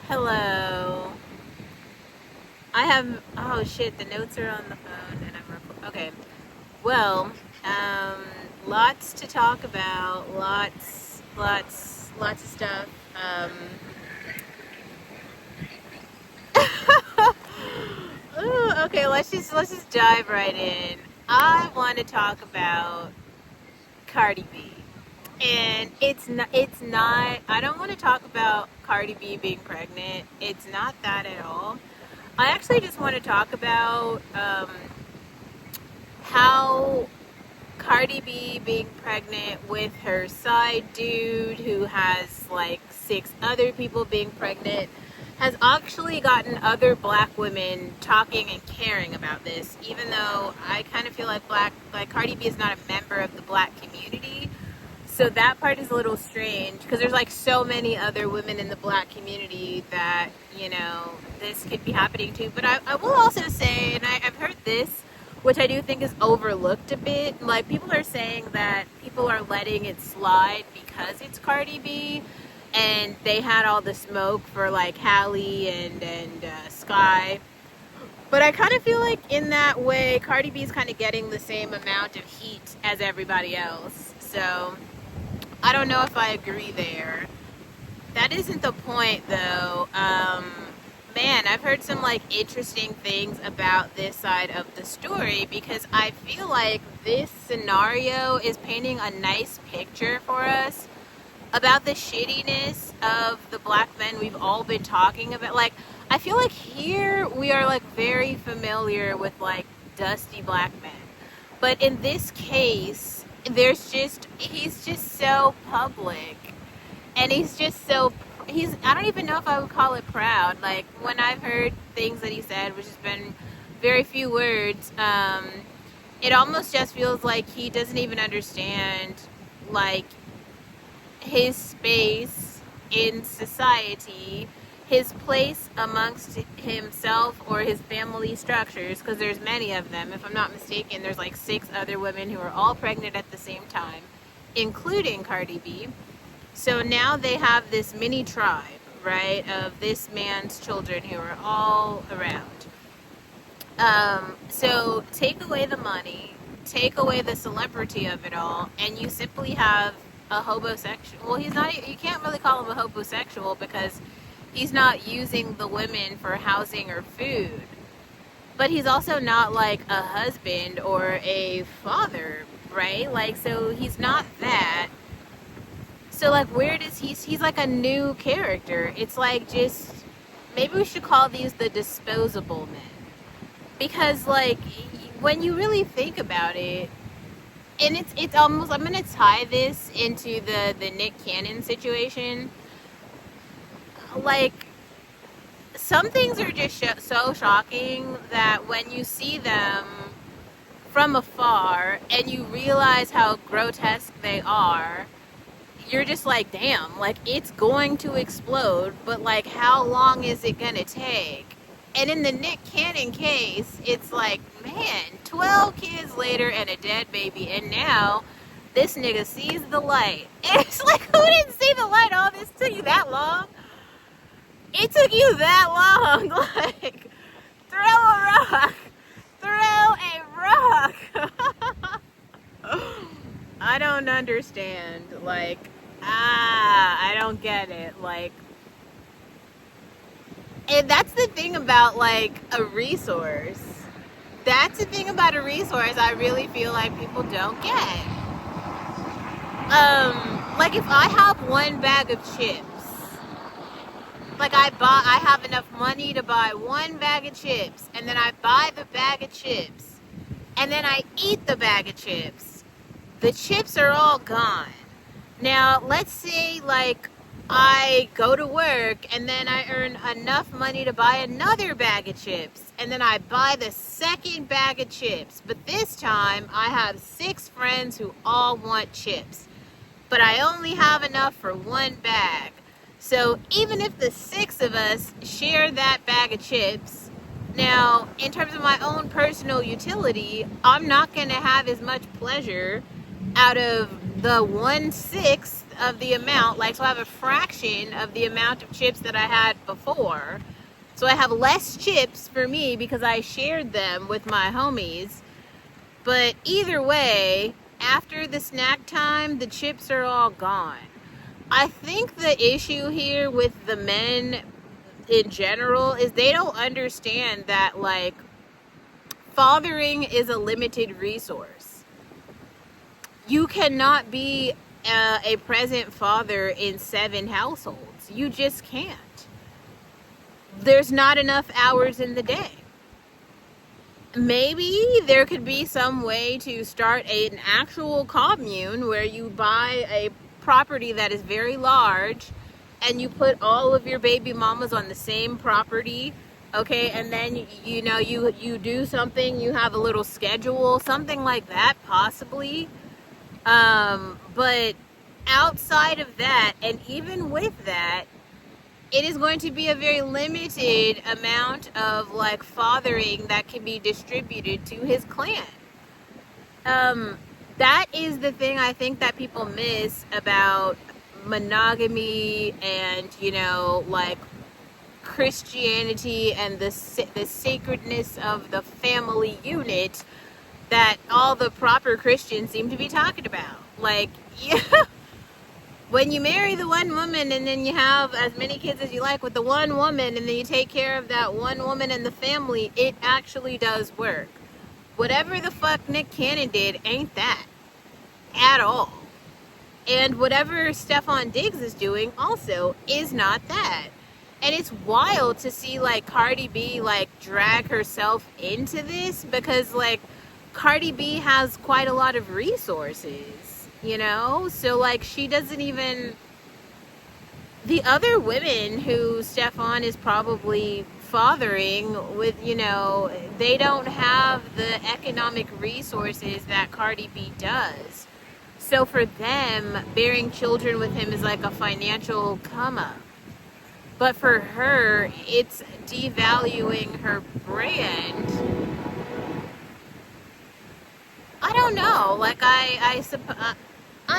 Hello. I have. Oh shit! The notes are on the phone, and okay. Well, um, lots to talk about. Lots of stuff. Um, ooh, okay. Let's just dive right in. I want to talk about Cardi B, and it's not. I don't want to talk about Cardi B being pregnant. It's not that at all. I actually just want to talk about how Cardi B being pregnant with her side dude who has like six other people being pregnant has actually gotten other black women talking and caring about this, even though I kind of feel like Cardi B is not a member of the black community. So that part is a little strange because there's like so many other women in the black community that, this could be happening to. But I will also say, and I've heard this, which I do think is overlooked a bit. Like, people are saying that people are letting it slide because it's Cardi B, and they had all the smoke for like Halle and Sky. But I kind of feel like in that way, Cardi B is kind of getting the same amount of heat as everybody else. So I don't know if I agree there. That isn't the point, though. Man, I've heard some like interesting things about this side of the story because I feel like this scenario is painting a nice picture for us about the shittiness of the black men we've all been talking about. Like, I feel like here we are like very familiar with like dusty black men. But in this case, he's just so public, and I don't even know if I would call it proud. Like, when I've heard things that he said, which has been very few words, it almost just feels like he doesn't even understand like his space in society, his place amongst himself or his family structures, because there's many of them. If I'm not mistaken, there's like six other women who are all pregnant at the same time, including Cardi B. So now they have this mini tribe, right, of this man's children who are all around. So take away the money, take away the celebrity of it all, and you simply have a homosexual. Well, he's not. You can't really call him a homosexual because he's not using the women for housing or food. But he's also not like a husband or a father, right? Like, so he's not that. So like, where does he's like a new character. It's like, just maybe we should call these the disposable men. Because like, when you really think about it, and it's almost, I'm gonna tie this into the Nick Cannon situation. Like, some things are just so shocking that when you see them from afar and you realize how grotesque they are, you're just like, damn, like, it's going to explode, but like, how long is it gonna take? And in the Nick Cannon case, it's like, man, 12 kids later and a dead baby, and now this nigga sees the light. It's like, who didn't see the light? All this took you that long? It took you that long. Like, throw a rock. Throw a rock. I don't understand. Like, I don't get it. Like, and that's the thing about like a resource. That's the thing about a resource I really feel like people don't get. Like, if I have one bag of chips, like, I have enough money to buy one bag of chips, and then I buy the bag of chips, and then I eat the bag of chips. The chips are all gone. Now, let's say, like, I go to work, and then I earn enough money to buy another bag of chips, and then I buy the second bag of chips. But this time, I have six friends who all want chips, but I only have enough for one bag. So even if the six of us share that bag of chips, now, in terms of my own personal utility, I'm not going to have as much pleasure out of the 1/6 of the amount, like, so I have a fraction of the amount of chips that I had before. So I have less chips for me because I shared them with my homies. But either way, after the snack time, the chips are all gone. I think the issue here with the men in general is they don't understand that, like, fathering is a limited resource. You cannot be a present father in 7 households. You just can't. There's not enough hours in the day. Maybe there could be some way to start an actual commune where you buy a property that is very large and you put all of your baby mamas on the same property, okay, and then you do something, you have a little schedule, something like that, possibly. But outside of that, and even with that, it is going to be a very limited amount of, like, fathering that can be distributed to his clan. That is the thing I think that people miss about monogamy and, like, Christianity and the sacredness of the family unit that all the proper Christians seem to be talking about. Like, yeah. When you marry the one woman and then you have as many kids as you like with the one woman and then you take care of that one woman and the family, it actually does work. Whatever the fuck Nick Cannon did ain't that at all. And whatever Stefon Diggs is doing also is not that. And it's wild to see, like, Cardi B, like, drag herself into this because, like, Cardi B has quite a lot of resources. So, like, she doesn't even, the other women who Stefon is probably fathering with, they don't have the economic resources that Cardi B does. So for them, bearing children with him is like a financial come up. But for her, it's devaluing her brand. I don't know. Like, I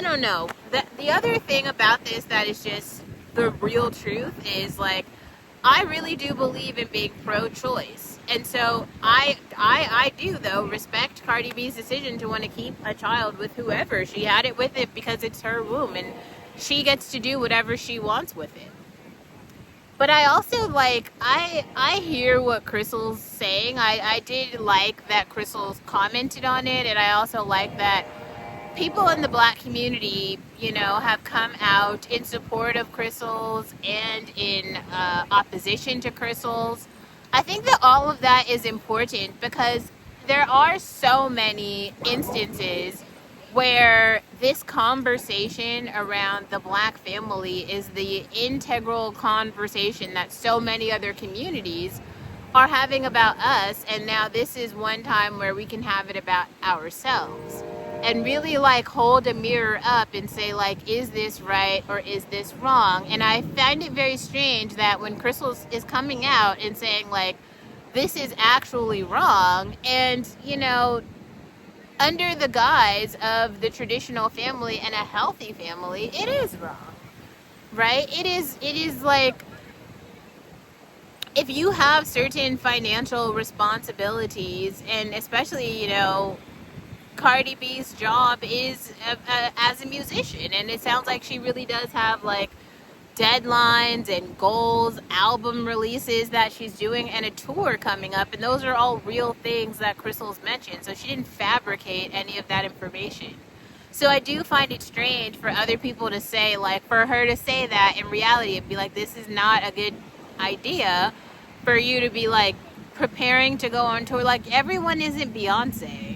don't know. The other thing about this that is just the real truth is, like, I really do believe in being pro-choice. And so I do, though, respect Cardi B's decision to want to keep a child with whoever. She had it with it because it's her womb, and she gets to do whatever she wants with it. But I also, like, I hear what Chrissle's saying. I did like that Chrissle's commented on it, and I also like that people in the Black community, have come out in support of Chrissle's and in opposition to Chrissle's. I think that all of that is important because there are so many instances where this conversation around the Black family is the integral conversation that so many other communities are having about us, and now this is one time where we can have it about ourselves and really, like, hold a mirror up and say, like, is this right or is this wrong? And I find it very strange that when Chrissle is coming out and saying, like, this is actually wrong, and, under the guise of the traditional family and a healthy family, it is wrong, right? It is like, if you have certain financial responsibilities, and especially, Cardi B's job is as a musician, and it sounds like she really does have, like, deadlines and goals, album releases that she's doing, and a tour coming up, and those are all real things that Chrissle's mentioned, so she didn't fabricate any of that information. So I do find it strange for other people to say, like, for her to say that, in reality it'd be like, this is not a good idea for you to be, like, preparing to go on tour. Like, everyone isn't Beyonce.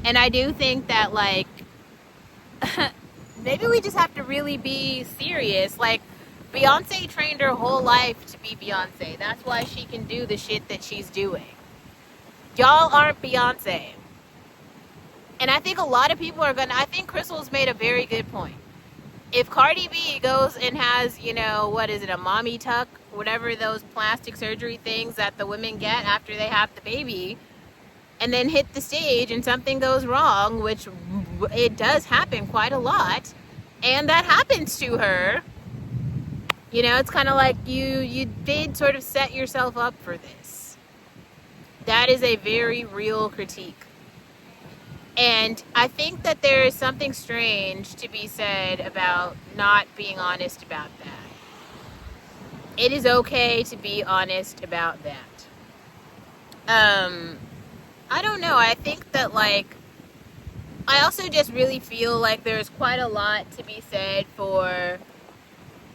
And I do think that, like, maybe we just have to really be serious. Like, Beyonce trained her whole life to be Beyonce. That's why she can do the shit that she's doing. Y'all aren't Beyonce. And I think a lot of people are I think Chrissle's made a very good point. If Cardi B goes and has, a mommy tuck, whatever those plastic surgery things that the women get after they have the baby, and then hit the stage and something goes wrong, which it does happen quite a lot, and that happens to her, you know, it's kind of like you did sort of set yourself up for this. That is a very real critique. And I think that there is something strange to be said about not being honest about that. It is okay to be honest about that. I don't know. I think that, like, I also just really feel like there's quite a lot to be said for,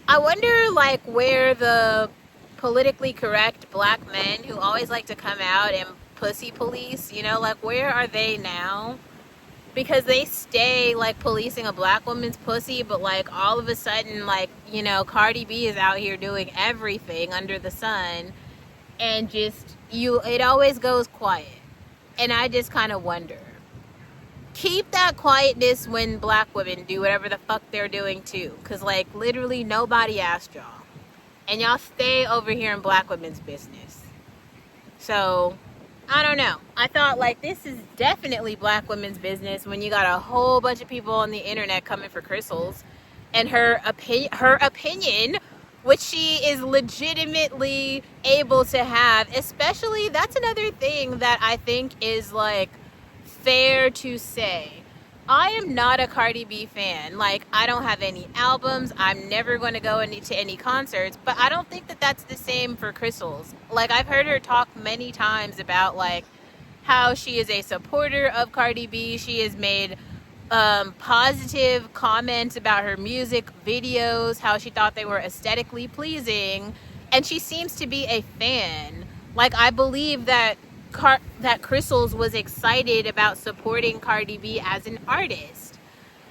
I wonder, like, where the politically correct black men who always like to come out and pussy police, you know, like, where are they now? Because they stay, like, policing a black woman's pussy, but, like, all of a sudden, like, you know, Cardi B is out here doing everything under the sun, and just, it always goes quiet. And I just kind of wonder. Keep that quietness when black women do whatever the fuck they're doing too. Because, like, literally nobody asked y'all. And y'all stay over here in black women's business. So, I don't know. I thought, like, this is definitely black women's business when you got a whole bunch of people on the internet coming for Chrissle's. And her opinion, which she is legitimately able to have, especially, that's another thing that I think is, like, fair to say. I am not a Cardi B fan. Like, I don't have any albums. I'm never going to go to any concerts. But I don't think that that's the same for Chrissle's. Like, I've heard her talk many times about, like, how she is a supporter of Cardi B. She has made positive comments about her music videos, how she thought they were aesthetically pleasing. And she seems to be a fan. Like, I believe that Chrissle's was excited about supporting Cardi B as an artist.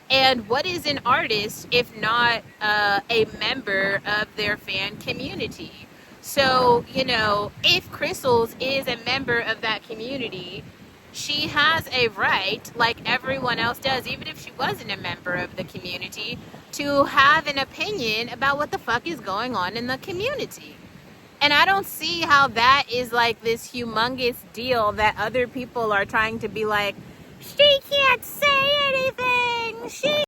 And what is an artist if not a member of their fan community? So, you know, if Chrissle's is a member of that community, she has a right, like everyone else does, even if she wasn't a member of the community, to have an opinion about what the fuck is going on in the community. And I don't see how that is, like, this humongous deal that other people are trying to be like, she can't say anything, she